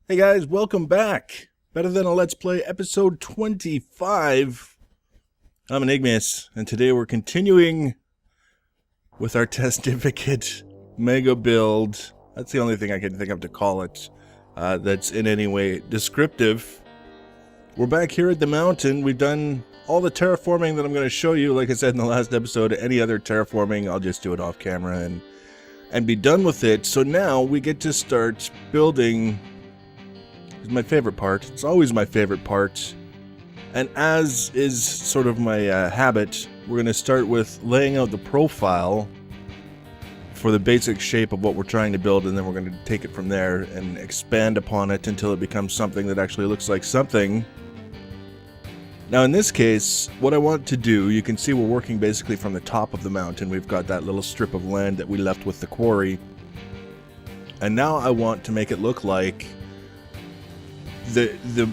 Hey guys, welcome back. Better Than a Let's Play, episode 25. I'm Enigmas, and today we're continuing with our testificate mega build. That's the only thing I can think of to call it that's in any way descriptive. We're back here at the mountain. We've done all the terraforming that I'm going to show you. Like I said in the last episode, any other terraforming, I'll just do it off camera and be done with it. So now we get to start building. It's my favorite part. It's always my favorite part. And as is sort of my habit, we're going to start with laying out the profile for the basic shape of what we're trying to build, and then we're going to take it from there and expand upon it until it becomes something that actually looks like something. Now in this case, what I want to do, you can see we're working basically from the top of the mountain. We've got that little strip of land that we left with the quarry. And now I want to make it look like the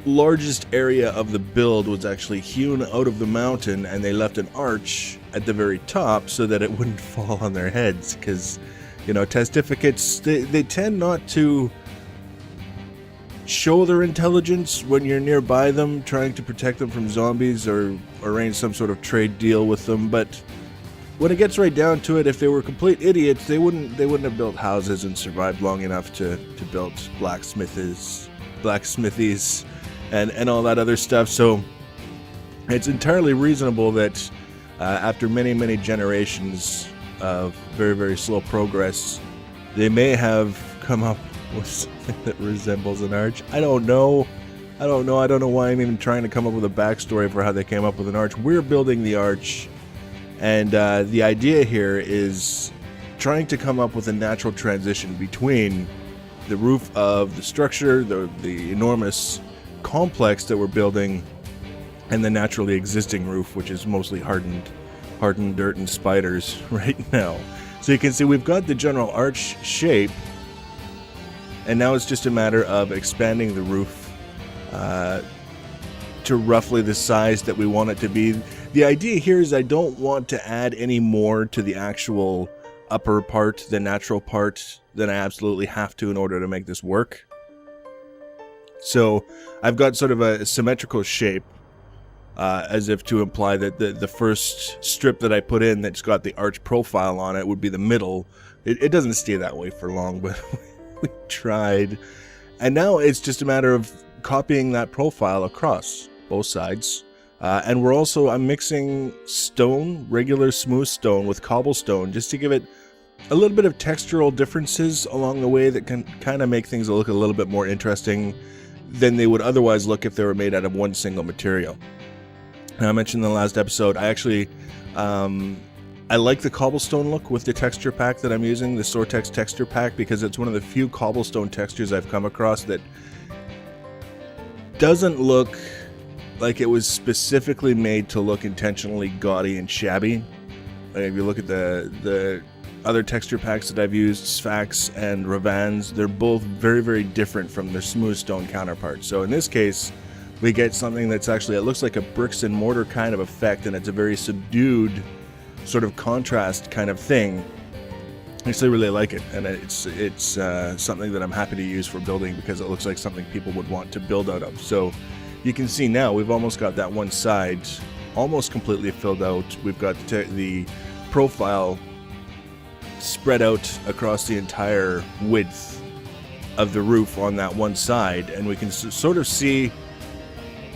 largest area of the build was actually hewn out of the mountain, and they left an arch at the very top so that it wouldn't fall on their heads, because, you know, testificates, they tend not to show their intelligence when you're nearby them, trying to protect them from zombies or arrange some sort of trade deal with them. But when it gets right down to it, if they were complete idiots, they wouldn't have built houses and survived long enough to build blacksmithies and all that other stuff. So it's entirely reasonable that after many generations of very slow progress, they may have come up with something that resembles an arch. I don't know why I'm even trying to come up with a backstory for how they came up with an arch. We're building the arch, and the idea here is trying to come up with a natural transition between the roof of the structure, the enormous complex that we're building, and the naturally existing roof, which is mostly hardened dirt and spiders right now. So you can see we've got the general arch shape, and now it's just a matter of expanding the roof to roughly the size that we want it to be. The idea here is I don't want to add any more to the actual upper part, the natural part, than I absolutely have to in order to make this work. So I've got sort of a symmetrical shape, as if to imply that the first strip that I put in that's got the arch profile on it would be the middle. It doesn't stay that way for long, but we tried. And now it's just a matter of copying that profile across both sides. And I'm mixing stone, regular smooth stone, with cobblestone, just to give it a little bit of textural differences along the way that can kind of make things look a little bit more interesting than they would otherwise look if they were made out of one single material. Now, I mentioned in the last episode, I actually I like the cobblestone look with the texture pack that I'm using, the Soaratex Texture Pack, because it's one of the few cobblestone textures I've come across that doesn't look like it was specifically made to look intentionally gaudy and shabby. Like if you look at the other texture packs that I've used, Sfax and Ravans, they're both very different from their smooth stone counterparts. So in this case, we get something that's actually, it looks like a bricks and mortar kind of effect, and it's a very subdued sort of contrast kind of thing. I actually really like it, and it's something that I'm happy to use for building because it looks like something people would want to build out of. So you can see now we've almost got that one side almost completely filled out. We've got the profile spread out across the entire width of the roof on that one side, and we can sort of see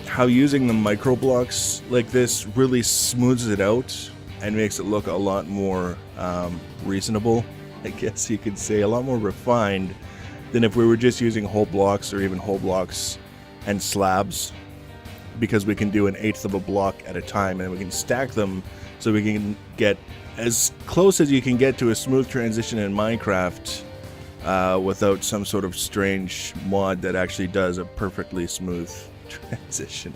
how using the micro blocks like this really smooths it out and makes it look a lot more reasonable, I guess you could say, a lot more refined than if we were just using whole blocks or even whole blocks and slabs, because we can do 1/8 of a block at a time and we can stack them so we can get as close as you can get to a smooth transition in Minecraft without some sort of strange mod that actually does a perfectly smooth transition.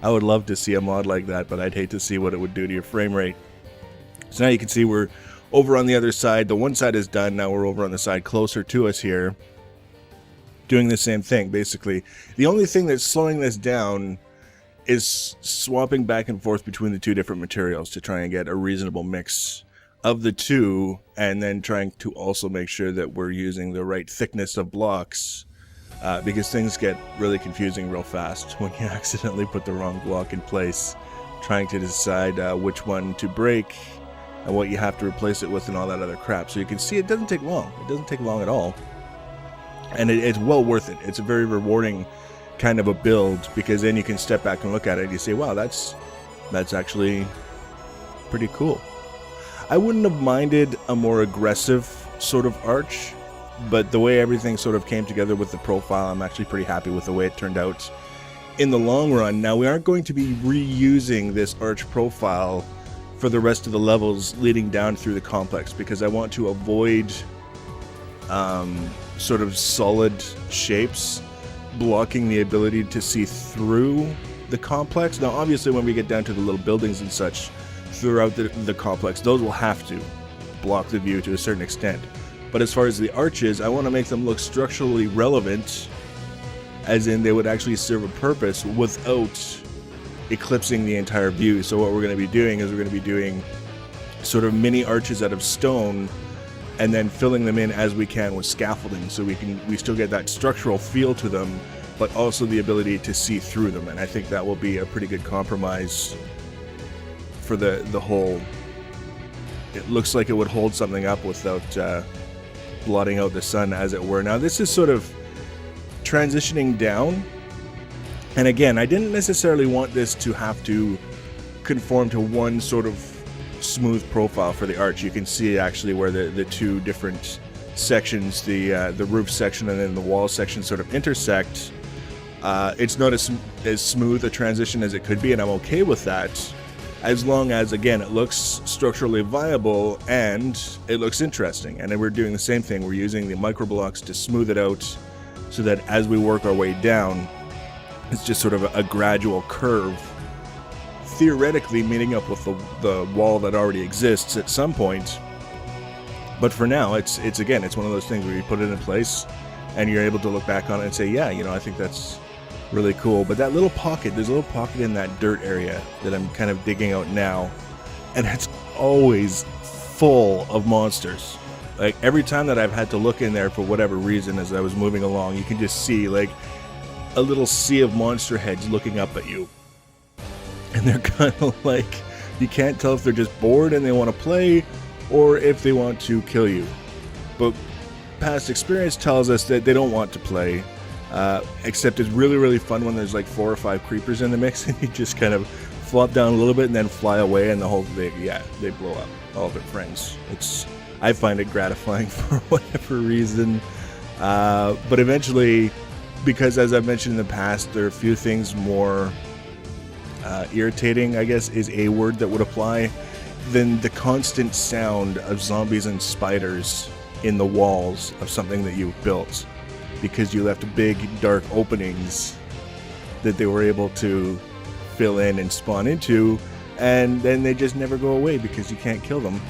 I would love to see a mod like that, but I'd hate to see what it would do to your frame rate. So now you can see we're over on the other side. The one side is done. Now we're over on the side closer to us here, doing the same thing basically. The only thing that's slowing this down is swapping back and forth between the two different materials to try and get a reasonable mix of the two, and then trying to also make sure that we're using the right thickness of blocks because things get really confusing real fast when you accidentally put the wrong block in place, trying to decide which one to break and what you have to replace it with and all that other crap. So you can see it doesn't take long. It doesn't take long at all. And it's well worth it. It's a very rewarding kind of a build, because then you can step back and look at it and you say, wow, that's actually pretty cool. I wouldn't have minded a more aggressive sort of arch, but the way everything sort of came together with the profile, I'm actually pretty happy with the way it turned out in the long run. Now, we aren't going to be reusing this arch profile for the rest of the levels leading down through the complex, because I want to avoid sort of solid shapes blocking the ability to see through the complex. Now, obviously, when we get down to the little buildings and such throughout the complex, those will have to block the view to a certain extent. But as far as the arches, I want to make them look structurally relevant, as in they would actually serve a purpose without eclipsing the entire view. So what we're going to be doing is we're going to be doing sort of mini arches out of stone, and then filling them in as we can with scaffolding, so we still get that structural feel to them, but also the ability to see through them. And I think that will be a pretty good compromise for the whole. It looks like it would hold something up without blotting out the sun, as it were. Now, this is sort of transitioning down, and again, I didn't necessarily want this to have to conform to one sort of smooth profile for the arch. You can see actually where the two different sections, the roof section and then the wall section, sort of intersect. It's not as smooth a transition as it could be, and I'm okay with that, as long as, again, it looks structurally viable and it looks interesting. And then we're doing the same thing. We're using the micro blocks to smooth it out, so that as we work our way down, it's just sort of a gradual curve, theoretically meeting up with the wall that already exists at some point. But for now, it's again, it's one of those things where you put it in place and you're able to look back on it and say, yeah, I think that's really cool. But that little pocket, there's a little pocket in that dirt area that I'm kind of digging out now, and it's always full of monsters. Like, every time that I've had to look in there for whatever reason as I was moving along, you can just see like a little sea of monster heads looking up at you. And they're kind of like, you can't tell if they're just bored and they want to play, or if they want to kill you. But past experience tells us that they don't want to play. Except it's really, really fun when there's like 4 or 5 creepers in the mix, and you just kind of flop down a little bit and then fly away, and the whole thing, they blow up, all of their friends. I find it gratifying for whatever reason. But eventually, because as I've mentioned in the past, there are a few things more irritating, I guess is a word that would apply, than the constant sound of zombies and spiders in the walls of something that you've built, because you left big dark openings that they were able to fill in and spawn into, and then they just never go away because you can't kill them,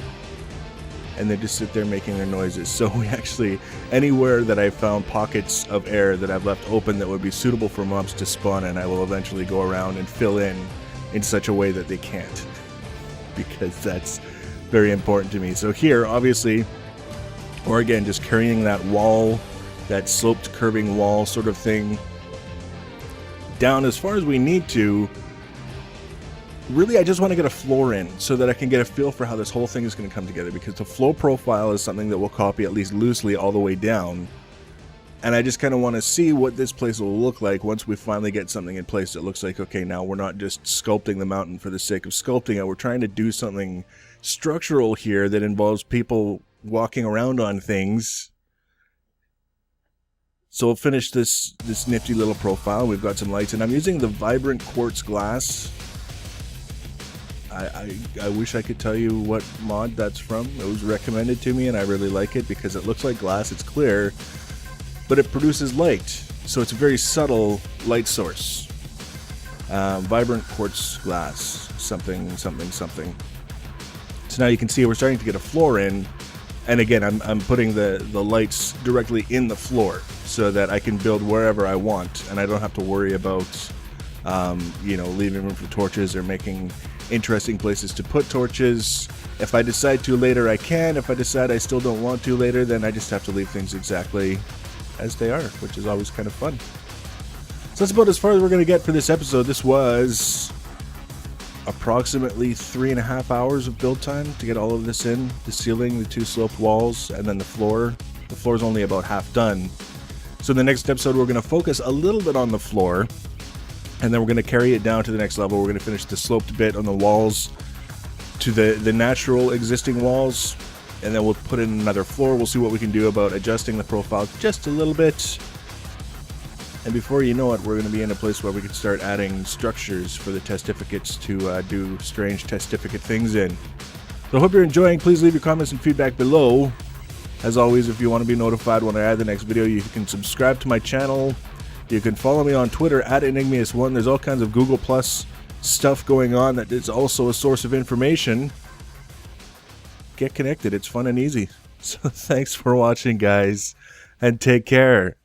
and they just sit there making their noises. So we actually, anywhere that I've found pockets of air that I've left open that would be suitable for mobs to spawn in, I will eventually go around and fill in such a way that they can't, because that's very important to me. So here, obviously, or again, just carrying that wall, that sloped curving wall sort of thing, down as far as we need to. Really, I just want to get a floor in so that I can get a feel for how this whole thing is going to come together, because the flow profile is something that we'll copy at least loosely all the way down. And I just kind of want to see what this place will look like once we finally get something in place that looks like, okay, now we're not just sculpting the mountain for the sake of sculpting it. We're trying to do something structural here that involves people walking around on things. So we'll finish this nifty little profile. We've got some lights, and I'm using the vibrant quartz glass. I wish I could tell you what mod that's from. It was recommended to me, and I really like it because it looks like glass. It's clear, but it produces light, so it's a very subtle light source. Vibrant quartz glass, something. So now you can see we're starting to get a floor in, and again, I'm putting the lights directly in the floor so that I can build wherever I want, and I don't have to worry about leaving room for torches or making interesting places to put torches. If I decide to later, I can. If I decide I still don't want to later, then I just have to leave things exactly as they are, which is always kind of fun. So that's about as far as we're going to get for this episode. This was approximately 3.5 hours of build time to get all of this in. The ceiling, the 2 sloped walls, and then the floor. The floor is only about half done. So in the next episode, we're going to focus a little bit on the floor, and then we're going to carry it down to the next level. We're going to finish the sloped bit on the walls to the natural existing walls, and then we'll put in another floor. We'll see what we can do about adjusting the profile just a little bit. And before you know it, we're going to be in a place where we can start adding structures for the testificates to do strange testificate things in. So I hope you're enjoying. Please leave your comments and feedback below. As always, if you want to be notified when I add the next video, you can subscribe to my channel. You can follow me on Twitter at Enigmius1. There's all kinds of Google Plus stuff going on that is also a source of information. Get connected. It's fun and easy. So thanks for watching, guys, and take care.